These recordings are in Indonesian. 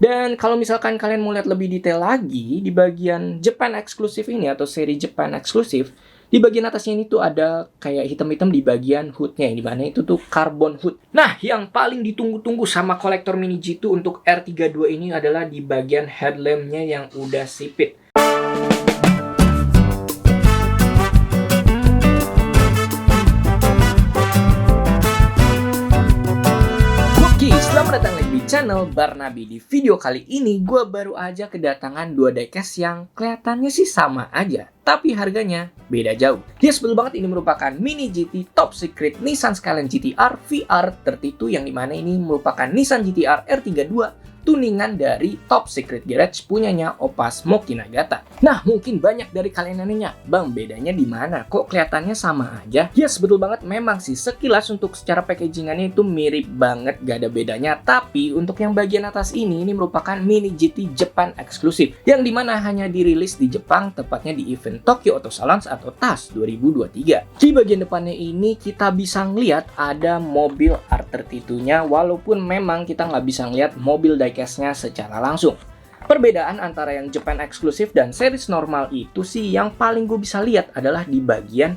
Dan kalau misalkan kalian mau lihat lebih detail lagi, di bagian Japan Exclusive ini atau seri Japan Exclusive, di bagian atasnya ini tuh ada kayak hitam-hitam di bagian hoodnya, yang dimana itu tuh carbon hood. Nah, yang paling ditunggu-tunggu sama kolektor Mini GT untuk R32 ini adalah di bagian headlampnya yang udah sipit. Selamat datang lagi di channel Barnaby. Di video kali ini gue baru aja kedatangan dua diecast yang kelihatannya sih sama aja, tapi harganya beda jauh. Yes, betul banget, ini merupakan Mini GT Top Secret Nissan Skyline GT-R VR32, yang dimana ini merupakan Nissan GT-R R32 tuningan dari Top Secret Garage punyanya Oppa Smoky Nagata. Nah, mungkin banyak dari kalian yang nanya, Bang, bedanya di mana? Kok kelihatannya sama aja? Yes, betul banget, memang sih sekilas untuk secara packagingannya itu mirip banget, gak ada bedanya. Tapi untuk yang bagian atas ini merupakan Mini GT Japan Exclusive, yang dimana hanya dirilis di Jepang, tepatnya di event Tokyo Auto Salons atau TAS 2023. Di bagian depannya ini kita bisa ngeliat ada mobil R32-nya, walaupun memang kita nggak bisa ngeliat mobil diecast-nya secara langsung. Perbedaan antara yang Japan Exclusive dan series normal itu sih yang paling gue bisa lihat adalah di bagian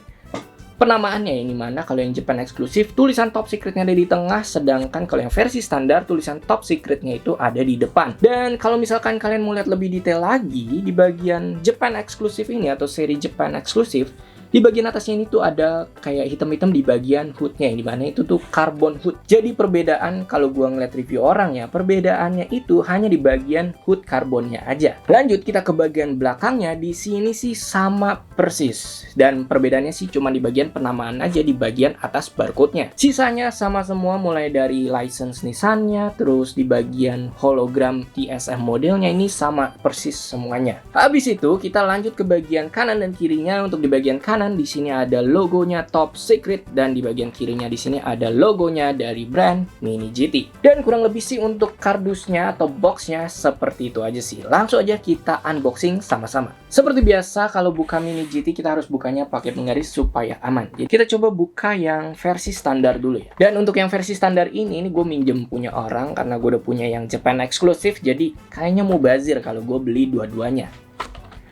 penamaannya, yang dimana kalau yang Japan Exclusive tulisan Top Secret-nya ada di tengah, sedangkan kalau yang versi standar tulisan Top Secret-nya itu ada di depan. Dan kalau misalkan kalian mau lihat lebih detail lagi, di bagian Japan Exclusive ini atau seri Japan Exclusive, di bagian atasnya ini tuh ada kayak hitam-hitam di bagian hoodnya, yang dimana itu tuh carbon hood. Jadi perbedaan kalau gua ngeliat review orang ya, perbedaannya itu hanya di bagian hood karbonnya aja. Lanjut kita ke bagian belakangnya, di sini sih sama persis. Dan perbedaannya sih cuma di bagian penamaan aja, di bagian atas barcode-nya. Sisanya sama semua, mulai dari license Nissan-nya, terus di bagian hologram TSM modelnya ini sama persis semuanya. Habis itu kita lanjut ke bagian kanan dan kirinya. Untuk di bagian kanan di sini ada logonya Top Secret, dan di bagian kirinya di sini ada logonya dari brand Mini GT. Dan kurang lebih sih untuk kardusnya atau boxnya seperti itu aja sih. Langsung aja kita unboxing sama-sama. Seperti biasa kalau buka Mini GT kita harus bukanya pakai penggaris supaya aman. Jadi kita coba buka yang versi standar dulu ya. Dan untuk yang versi standar ini gue minjem punya orang karena gue udah punya yang Japan Exclusive, jadi kayaknya mau bazir kalau gue beli dua-duanya.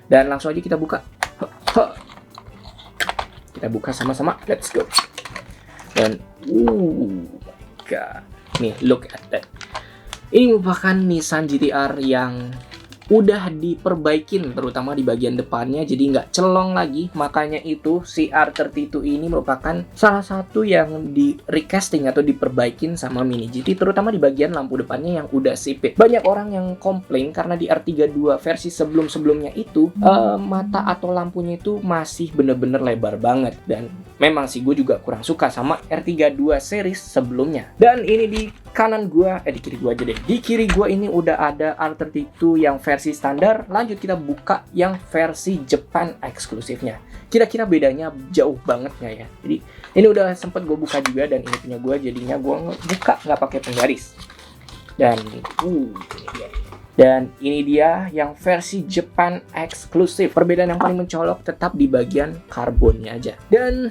Dan langsung aja kita buka. Kita buka sama-sama, let's go. Dan God, nih look at that. Ini merupakan Nissan GT-R yang udah diperbaikin, terutama di bagian depannya, jadi nggak celong lagi. Makanya itu si R32 ini merupakan salah satu yang di recasting atau diperbaikin sama Mini GT, terutama di bagian lampu depannya yang udah sipit. Banyak orang yang komplain karena di R32 versi sebelum-sebelumnya itu mata atau lampunya itu masih bener-bener lebar banget. Dan memang sih gue juga kurang suka sama R32 series sebelumnya. Dan ini di kanan gue, di kiri gue aja deh. Di kiri gue ini udah ada R32 yang versi standar. Lanjut kita buka yang versi Japan Exclusive-nya. Kira-kira bedanya jauh banget nggak ya? Jadi ini udah sempet gue buka juga, dan ini punya gue, jadinya gue buka nggak pakai penggaris. Dan ini dia yang versi Japan Exclusive. Perbedaan yang paling mencolok tetap di bagian karbonnya aja. Dan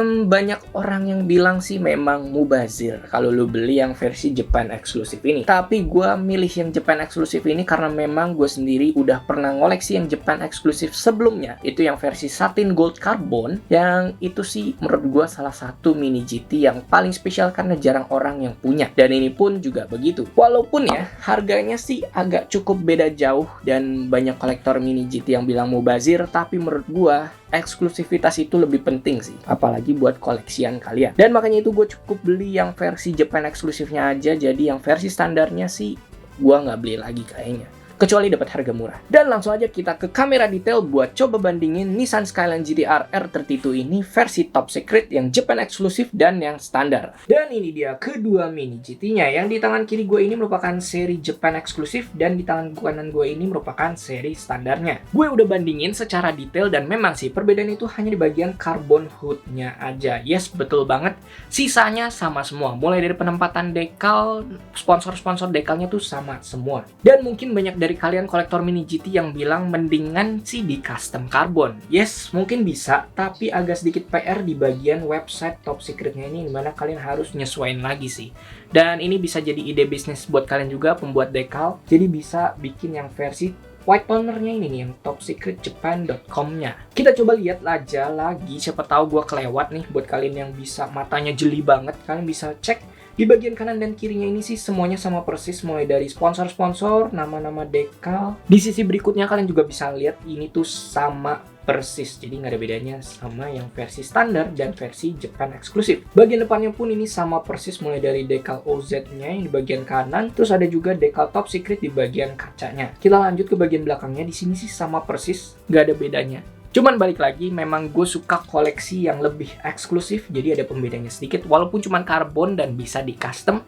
banyak orang yang bilang sih memang mubazir kalau lu beli yang versi Japan Exclusive ini. Tapi gue milih yang Japan Exclusive ini karena memang gue sendiri udah pernah ngoleksi yang Japan Exclusive sebelumnya. Itu yang versi satin gold carbon, yang itu sih menurut gue salah satu Mini GT yang paling spesial karena jarang orang yang punya. Dan ini pun juga begitu. Walaupun ya harganya sih agak cukup beda jauh, dan banyak kolektor Mini GT yang bilang mubazir, tapi menurut gue eksklusivitas itu lebih penting sih, apalagi buat koleksian kalian. Dan makanya itu gue cukup beli yang versi Japan Exclusive-nya aja. Jadi yang versi standarnya sih gue nggak beli lagi kayaknya, kecuali dapat harga murah. Dan langsung aja kita ke kamera detail buat coba bandingin Nissan Skyline GT-R R32 ini versi Top Secret, yang Japan Exclusive dan yang standar. Dan ini dia kedua Mini GT-nya. Yang di tangan kiri gue ini merupakan seri Japan Exclusive, dan di tangan kanan gue ini merupakan seri standarnya. Gue udah bandingin secara detail, dan memang sih perbedaan itu hanya di bagian carbon hood-nya aja. Yes, betul banget. Sisanya sama semua. Mulai dari penempatan dekal, sponsor-sponsor dekalnya tuh sama semua. Dan mungkin banyak dari dari kalian kolektor Mini GT yang bilang mendingan sih di custom carbon. Yes, mungkin bisa, tapi agak sedikit PR di bagian website top secretnya ini, dimana kalian harus nyesuaiin lagi sih. Dan ini bisa jadi ide bisnis buat kalian juga, pembuat decal. Jadi bisa bikin yang versi white tonernya ini nih, yang topsecretjapan.com-nya. Kita coba lihat aja lagi, siapa tahu gue kelewat nih. Buat kalian yang bisa matanya jeli banget, kalian bisa cek di bagian kanan dan kirinya ini sih semuanya sama persis, mulai dari sponsor-sponsor, nama-nama decal. Di sisi berikutnya kalian juga bisa lihat ini tuh sama persis, jadi nggak ada bedanya sama yang versi standar dan versi Japan eksklusif. Bagian depannya pun ini sama persis, mulai dari decal OZ-nya yang di bagian kanan, terus ada juga decal top secret di bagian kacanya. Kita lanjut ke bagian belakangnya, di sini sih sama persis, nggak ada bedanya. Cuman balik lagi, memang gue suka koleksi yang lebih eksklusif, jadi ada pembedanya sedikit, walaupun cuman karbon dan bisa di custom,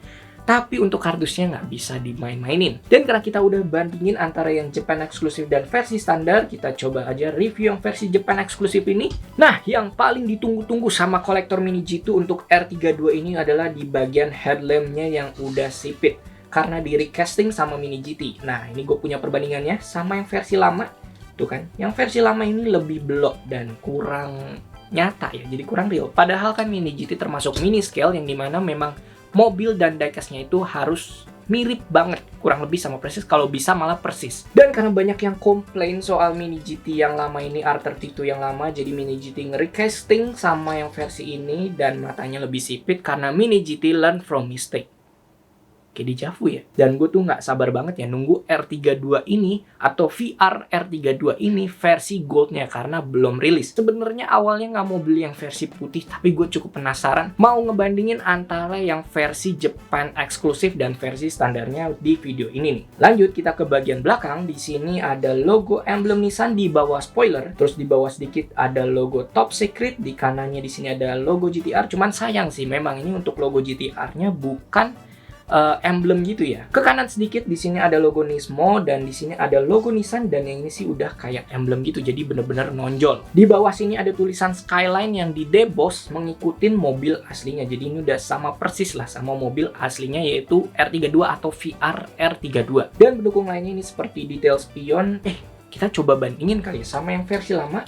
tapi untuk kardusnya nggak bisa dimain-mainin. Dan karena kita udah bandingin antara yang Japan eksklusif dan versi standar, kita coba aja review yang versi Japan eksklusif ini. Nah, yang paling ditunggu-tunggu sama kolektor Mini G2 untuk R32 ini adalah di bagian headlampnya yang udah sipit, karena di recasting sama Mini GT. Nah, ini gue punya perbandingannya sama yang versi lama. Tuh kan, yang versi lama ini lebih blok dan kurang nyata ya, jadi kurang real. Padahal kan Mini GT termasuk mini scale yang dimana memang mobil dan diecastnya itu harus mirip banget, kurang lebih sama persis, kalau bisa malah persis. Dan karena banyak yang komplain soal Mini GT yang lama ini, R32 yang lama, jadi Mini GT nge-recasting sama yang versi ini dan matanya lebih sipit karena Mini GT learn from mistake. Kayak dejavu ya. Dan gue tuh nggak sabar banget ya nunggu R32 ini atau VR R32 ini versi goldnya karena belum rilis. Sebenarnya awalnya nggak mau beli yang versi putih, tapi gue cukup penasaran mau ngebandingin antara yang versi Japan eksklusif dan versi standarnya di video ini nih. Lanjut kita ke bagian belakang. Di sini ada logo emblem Nissan di bawah spoiler, terus di bawah sedikit ada logo Top Secret, di kanannya di sini ada logo GTR. Cuman sayang sih memang ini untuk logo GTR-nya bukan emblem gitu ya. Ke kanan sedikit di sini ada logo Nismo dan di sini ada logo Nissan, dan yang ini sih udah kayak emblem gitu, jadi bener-bener nonjol. Di bawah sini ada tulisan Skyline yang di deboss mengikutin mobil aslinya. Jadi ini udah sama persis lah sama mobil aslinya, yaitu R32 atau VR R32. Dan pendukung lainnya ini seperti detail spion. Kita coba bandingin kali ya sama yang versi lama.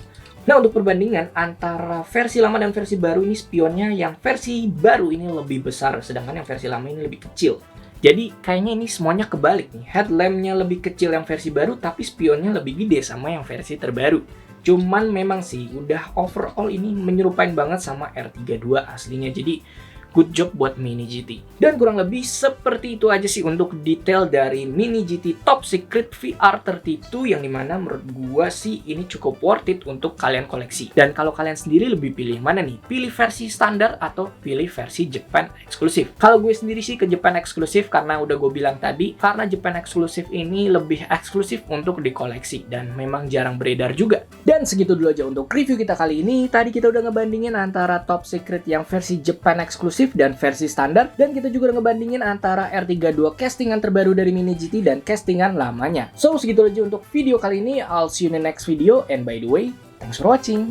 Nah, untuk perbandingan antara versi lama dan versi baru ini, spionnya yang versi baru ini lebih besar, sedangkan yang versi lama ini lebih kecil. Jadi kayaknya ini semuanya kebalik nih. Headlampnya lebih kecil yang versi baru, tapi spionnya lebih gede sama yang versi terbaru. Cuman memang sih udah overall ini menyerupain banget sama R32 aslinya. Jadi good job buat Mini GT. Dan kurang lebih seperti itu aja sih untuk detail dari Mini GT Top Secret VR32, yang dimana menurut gua sih ini cukup worth it untuk kalian koleksi. Dan kalau kalian sendiri lebih pilih mana nih? Pilih versi standar atau pilih versi Japan eksklusif? Kalau gue sendiri sih ke Japan eksklusif, karena udah gue bilang tadi, karena Japan eksklusif ini lebih eksklusif untuk dikoleksi dan memang jarang beredar juga. Dan segitu dulu aja untuk review kita kali ini. Tadi kita udah ngebandingin antara Top Secret yang versi Japan eksklusif dan versi standar, dan kita juga udah ngebandingin antara R32 castingan terbaru dari Mini GT dan castingan lamanya. So, segitu aja untuk video kali ini. I'll see you in the next video, and by the way, thanks for watching.